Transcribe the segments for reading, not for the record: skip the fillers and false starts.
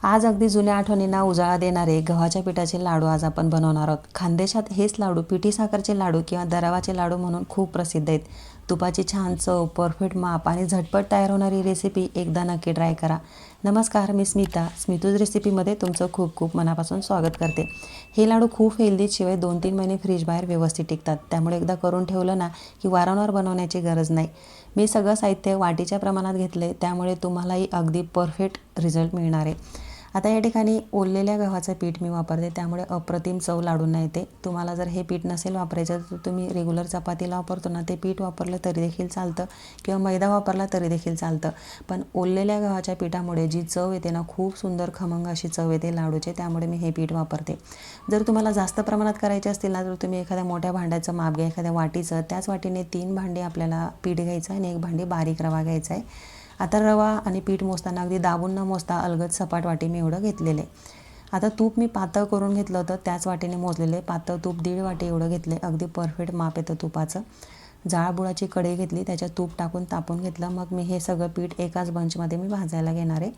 आज अगदी जुन्या आठवणींना उजाळा देणारे गव्हाच्या पिठाचे लाडू आज आपण बनवणार आहोत। खानदेशात हेच लाडू पिठी साखरचे लाडू किंवा दरवाचे लाडू म्हणून खूप प्रसिद्ध आहेत। तुपाची छान चव, परफेक्ट माप आणि झटपट तयार होणारी रेसिपी एकदा नक्की ट्राय करा। नमस्कार, मी स्मिता। स्मितूज रेसिपीमध्ये तुमचं खूप खूप मनापासून स्वागत करते। हे लाडू खूप हेल्दी, शिवाय 2-3 महिने फ्रीज बाहेर व्यवस्थित टिकतात। त्यामुळे एकदा करून ठेवलं ना की वारंवार बनवण्याची गरज नाही। मी सगळं साहित्य वाटीच्या प्रमाणात घेतले, त्यामुळे तुम्हालाही अगदी परफेक्ट रिझल्ट मिळणार आहे। आता या ठिकाणी ओललेल्या गव्हाचं पीठ मी वापरते, त्यामुळे अप्रतिम चव लाडूंना येते। तुम्हाला जर हे पीठ नसेल वापरायचं तर तुम्ही रेग्युलर चपातीला वापरतो ना ते पीठ वापरलं तरी देखील चालतं, किंवा मैदा वापरला तरी देखील चालतं। पण ओललेल्या गव्हाच्या पिठामुळे जी चव येते ना, खूप सुंदर खमंग अशी चव येते लाडूचे, त्यामुळे मी हे पीठ वापरते। जर तुम्हाला जास्त प्रमाणात करायचे असतील ना तर तुम्ही एखाद्या मोठ्या भांड्याचं माप घ्या, एखाद्या वाटीचं। त्याच वाटीने 3 भांडी आपल्याला पीठ घ्यायचं आणि 1 भांडी बारीक रवा घ्यायचा आहे। आता रवा आणि पीठ मोजताना अगदी दाबून न मोजता अलगद सपाट वाटी मी एवढं घेतलेलं आहे। आता तूप मी पातळ करून घेतलं होतं, त्याच वाटीने मोजलेले पातळ तूप 1.5 वाटी एवढं घेतले। अगदी परफेक्ट माप येतं तुपाचं। जाळबुडाची कढई घेतली, त्याच्यात तूप टाकून तापून घेतलं। मग मी हे सगळं पीठ एकाच बंचमध्ये मी भाजायला घेणार आहे।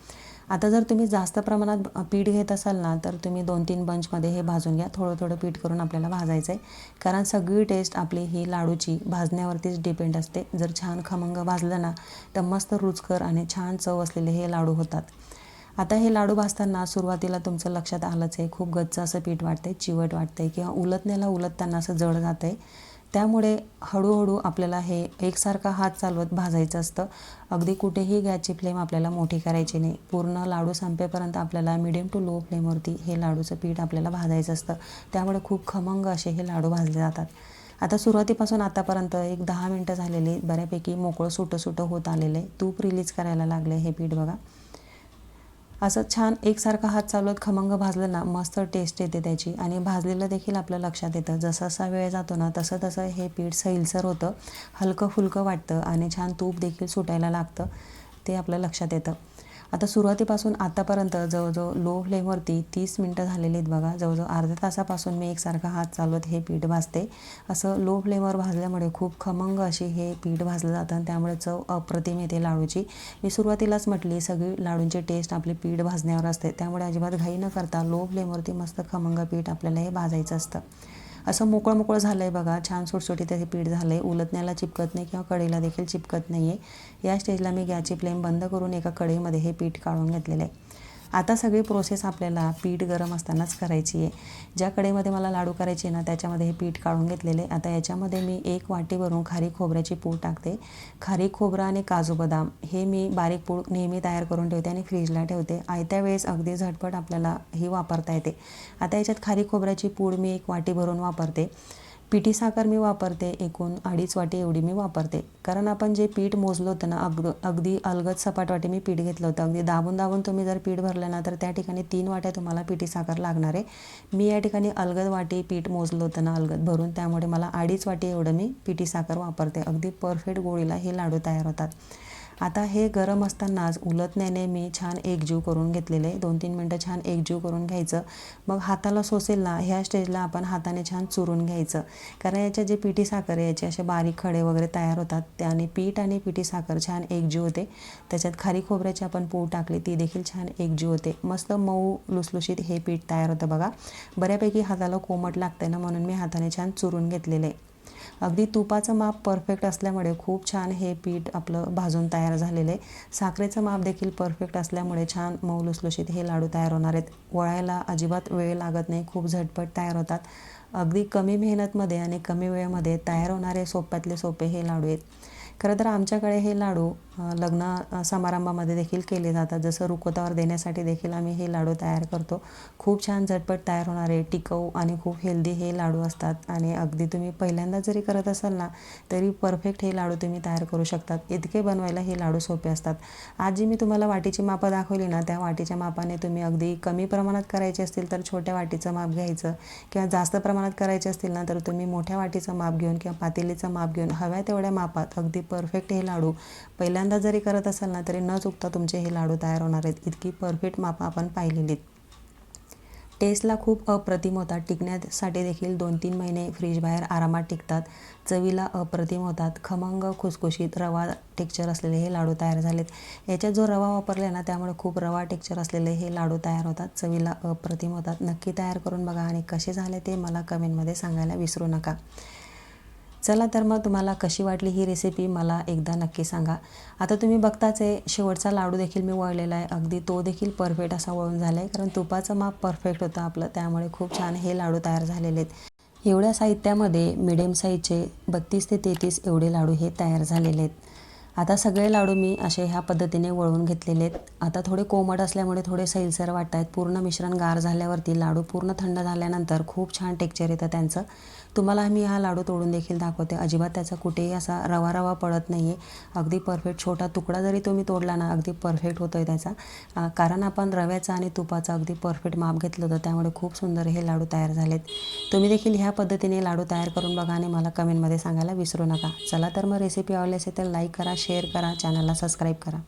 आता जर तुम्ही जास्त प्रमाणात पीठ घेत असाल ना तर तुम्ही 2-3 बंचमध्ये हे भाजून घ्या। थोडं थोडं पीठ करून आपल्याला भाजायचं आहे, कारण सगळी टेस्ट आपली ही लाडूची भाजण्यावरतीच डिपेंड असते। जर छान खमंग भाजलं ना तर मस्त रुचकर आणि छान चव असलेले हे लाडू होतात। आता हे लाडू भाजताना सुरुवातीला तुमचं लक्षात आलंच आहे, खूप गच्च असं पीठ वाटतंय, चिवट वाटतंय, किंवा उलटताना असं जड जात आहे। त्यामुळे हळूहळू आपल्याला हे एकसारखा हात चालवत भाजायचं असतं। अगदी कुठेही गॅसची फ्लेम आपल्याला मोठी करायची नाही। पूर्ण लाडू संपेपर्यंत आपल्याला मिडियम टू लो फ्लेमवरती हे लाडूचं पीठ आपल्याला भाजायचं असतं। त्यामुळे खूप खमंग असे हे लाडू भाजले जातात। आता सुरुवातीपासून आतापर्यंत एक 10 मिनटं झालेली, बऱ्यापैकी मोकळं सुटं होत आलेलं आहे। तूप रिलीज करायला लागले हे पीठ बघा। असं छान एकसारखा हात चालवत खमंग भाजलं ना मस्त टेस्ट येते त्याची, आणि भाजलेलं देखील आपल्या लक्षात येतं। जसा वेळ जातो ना तसं हे पीठ सैलसर होतं, हलकं फुलकं वाटतं, आणि छान तूप देखील सुटायला लागतं, ते आपल्या लक्षात येतं। आता सुरुवातीपासून आतापर्यंत जवळजवळ लो फ्लेमवरती 30 मिनटं झालेली आहेत बघा। जवळजवळ अर्ध्या तासापासून मी एकसारखा हात चालवत हे पीठ भाजते। असं लो फ्लेमवर भाजल्यामुळे खूप खमंग अशी हे पीठ भाजलं जातं, आणि त्यामुळे चव अप्रतिम येते लाडूची। मी सुरुवातीलाच म्हटली, सगळी लाडूंची टेस्ट आपली पीठ भाजण्यावर असते, त्यामुळे अजिबात घाई न करता लो फ्लेमवरती मस्त खमंग पीठ आपल्याला हे भाजायचं असतं। असं मोकळं झालं आहे बघा, छान सुटसुटीत हे पीठ झालं आहे, उलटण्याला चिपकत नाही किंवा कढईला देखील चिपकत नाही आहे। या स्टेजला मी गॅसची फ्लेम बंद करून एका कढईमध्ये हे पीठ काढून घेतलेलं आहे। आता सगळी प्रोसेस आपल्याला पीठ गरम असतानाच करायची आहे। ज्या कढईमध्ये मला लाडू करायचे ना त्याच्यामध्ये हे पीठ काढून घेतलेले। आता याच्यामध्ये मी 1 वाटी भरून खारीक खोबऱ्याची पूड टाकते। खारीक खोबरं आणि काजू बदाम हे मी बारीक पूड नेहमी तयार करून ठेवते आणि फ्रीजला ठेवते। आयत्या वेळेस अगदी झटपट आपल्याला ही वापरता येते। आता याच्यात खारीक खोबऱ्याची पूड मी 1 वाटी भरून वापरते। पिठी साखर मी वापरते एकूण 2.5 वाटी एवढी मी वापरते, कारण आपण जे पीठ मोजलं होतं ना अगदी अलगद सपाट वाटी मी पीठ घेतलं होतं। अगदी दाबून तुम्ही जर पीठ भरलं ना तर त्या ठिकाणी 3 वाट्या तुम्हाला पिठी साखर लागणार आहे। मी या ठिकाणी अलगद वाटी पीठ मोजलं होतं ना अलगद भरून, त्यामुळे मला 2.5 वाटी एवढं मी पिठी साखर वापरते। अगदी परफेक्ट गोळीला हे लाडू तयार होतात। आता हे गरम असतानाच उलटण्याने मी छान एकजीव करून घेतलेले। 2-3 मिनटं छान एकजीव करून घ्यायचं। मग हाताला सोसेल ना ह्या स्टेजला आपण हाताने छान चुरून घ्यायचं, कारण याचे जे पिठी साखर आहे याचे असे बारीक खडे वगैरे तयार होतात, त्याने पीठ आणि पिठी साखर छान एकजीव होते। त्याच्यात खारीक खोबऱ्याची आपण पूड टाकली, ती देखील छान एकजीव होते। मस्त मऊ लुसलुशीत हे पीठ तयार होतं बघा। बऱ्यापैकी हाताला कोमट लागतंय ना, म्हणून मी हाताने छान चुरून घेतलेलं आहे। अगदी तुपाचं माप परफेक्ट असल्यामुळे खूप छान हे पीठ आपलं भाजून तयार झालेलं आहे। साखरेचं माप देखील परफेक्ट असल्यामुळे छान मऊ लुसलुशीत हे लाडू तयार होणार आहेत। वळायला अजिबात वेळ लागत नाही, खूप झटपट तयार होतात। अगदी कमी मेहनतमध्ये आणि कमी वेळेमध्ये तयार होणारे सोप्यातले सोपे हे लाडू आहेत। खरं तर आमच्याकडे हे लाडू लग्न समारंभामध्ये देखील केले जातात, जसं रुखवतावर देण्यासाठी देखील आम्ही हे लाडू तयार करतो। खूप छान झटपट तयार होणारे, टिकाऊ आणि खूप हेल्दी हे लाडू असतात, आणि अगदी तुम्ही पहिल्यांदा जरी करत असाल ना तरी परफेक्ट हे लाडू तुम्ही तयार करू शकतात। इतके बनवायला हे लाडू सोपे असतात। आज जी मी तुम्हाला वाटीची मापं दाखवली ना त्या वाटीच्या मापाने तुम्ही अगदी कमी प्रमाणात करायचे असतील तर छोट्या वाटीचं माप घ्यायचं, किंवा जास्त प्रमाणात करायचे असतील ना तर तुम्ही मोठ्या वाटीचं माप घेऊन किंवा पातेलीचं माप घेऊन हव्या तेवढ्या मापात अगदी परफेक्ट हे लाडू पहिल्यांदा जरी करत असाल ना तरी न चुकता तुमचे हे लाडू तयार होणार आहेत। इतकी परफेक्ट मापं आपण पाहिलेली आहेत। टेस्टला खूप अप्रतिम होतात. टिकण्यासाठी देखील 2-3 महिने फ्रीजबाहेर आरामात टिकतात. चवीला अप्रतिम होतात. खमंग खुसखुशीत रवा टेक्स्चर असलेले हे लाडू तयार झालेत. याच्यात जो रवा वापरला ना त्यामुळे खूप रवा टेक्स्चर असलेले हे लाडू तयार होतात. चवीला अप्रतिम होतात. नक्की तयार करून बघा आणि कसे झाले ते मला कमेंटमध्ये सांगायला विसरू नका. चला तर मग तुम्हाला कशी वाटली ही रेसिपी मला एकदा नक्की सांगा. आता तुम्ही बघताच आहे शेवटचा लाडू देखील मी वळलेला आहे. अगदी तो देखील परफेक्ट असा वळून झाला आहे, कारण तुपाचं माप परफेक्ट होतं आपलं, त्यामुळे खूप छान हे लाडू तयार झालेले आहेत. एवढ्या साहित्यामध्ये मिडियम साईजचे 32 ते 33 एवढे लाडू हे तयार झालेले आहेत. आता सगळे लाडू मी असे ह्या पद्धतीने वळवून घेतलेले आहेत. आता थोडे कोमट असल्यामुळे थोडे सैलसर वाटत आहेत. पूर्ण मिश्रण गार झाल्यावरती लाडू पूर्ण थंड झाल्यानंतर खूप छान टेक्स्चर येतं त्यांचं. तुम्हाला मी हा लाडू तोडून देखील दाखवते. अजिबात त्याचा कुठेही असा रवा रवा पडत नाही आहे. अगदी परफेक्ट छोटा तुकडा जरी तुम्ही तोडला ना अगदी परफेक्ट होतो आहे त्याचा, कारण आपण रव्याचा आणि तुपाचा अगदी परफेक्ट माप घेतलं होतं, त्यामुळे खूप सुंदर हे लाडू तयार झालेत. तुम्ही देखील ह्या पद्धतीने लाडू तयार करून बघा आणि मला कमेंटमध्ये सांगायला विसरू नका. चला तर मग रेसिपी आवडली असेल तर लाईक करा, शेअर करा, चॅनलला सबस्क्राईब करा.